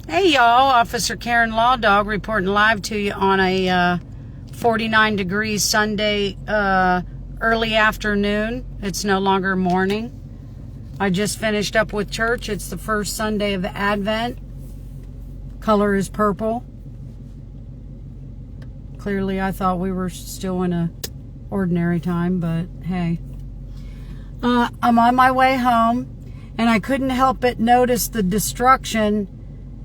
Hey y'all, Officer Karen Law Dog reporting live to you on a 49 degrees Sunday early afternoon. It's no longer morning. I just finished up with church. It's the first Sunday of the Advent. Color is purple. Clearly I thought we were still in a ordinary time, but hey. I'm on my way home and I couldn't help but notice the destruction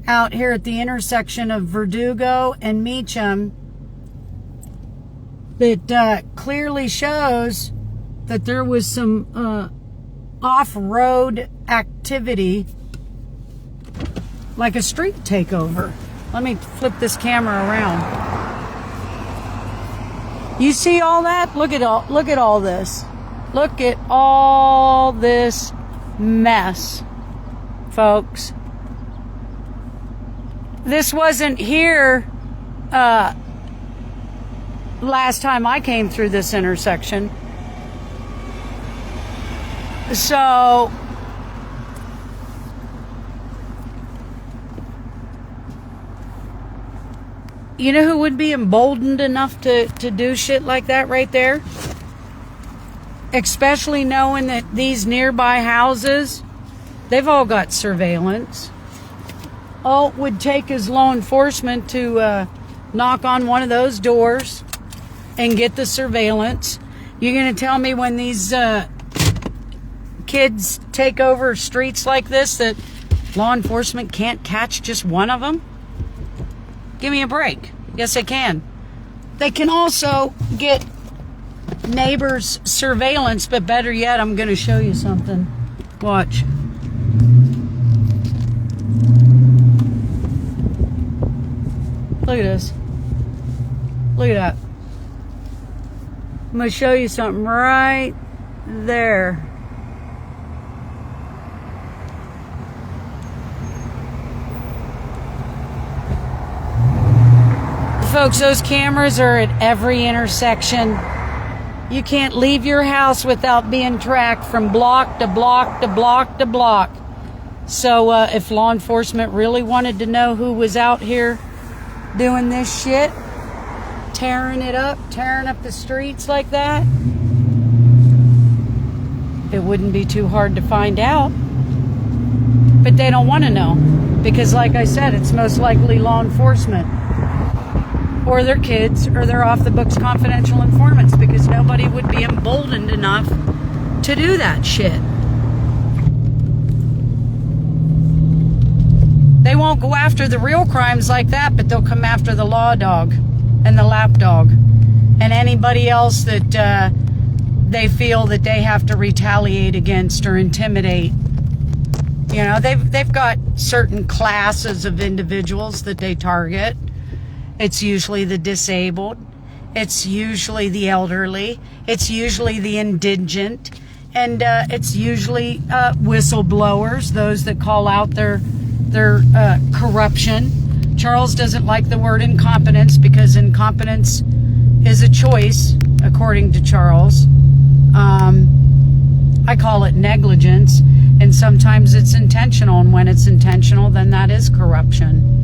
out here at the intersection of Verdugo and Meacham that clearly shows that there was some off-road activity, like a street takeover. Let me flip this camera around. You see all that? Look at all this. Look at all this mess, folks. This wasn't here last time I came through this intersection. So you know who would be emboldened enough to do shit like that right there? Especially knowing that these nearby houses, they've all got surveillance. All it would take is law enforcement to knock on one of those doors and get the surveillance. You're going to tell me when these kids take over streets like this that law enforcement can't catch just one of them? Give me a break. Yes, they can. They can also get neighbors' surveillance, but better yet, I'm going to show you something. Watch. Look at this. Look at that. I'm going to show you something right there. Folks, those cameras are at every intersection. You can't leave your house without being tracked from block to block to block to block. So if law enforcement really wanted to know who was out here doing this shit, tearing up the streets like that, it wouldn't be too hard to find out. But they don't want to know because, like I said, it's most likely law enforcement or their kids or their off-the-books confidential informants, because nobody would be emboldened enough to do that shit. They won't go after the real crimes like that, but they'll come after the law dog and the lap dog and anybody else that they feel that they have to retaliate against or intimidate. You know, they've got certain classes of individuals that they target. It's usually the disabled. It's usually the elderly. It's usually the indigent. And it's usually whistleblowers, those that call out their corruption. Charles doesn't like the word incompetence because incompetence is a choice, according to Charles. I call it negligence, and sometimes it's intentional, and when it's intentional, then that is corruption.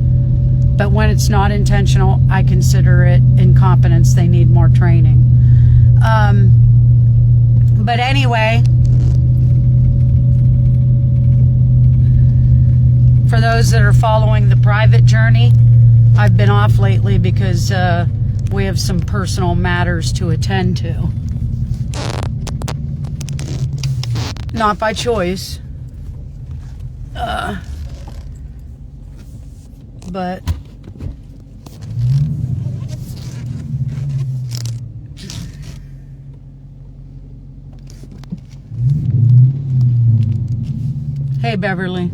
But when it's not intentional, I consider it incompetence. They need more training. But anyway, for those that are following the private journey, I've been off lately because we have some personal matters to attend to. Not by choice. But hey, Beverly.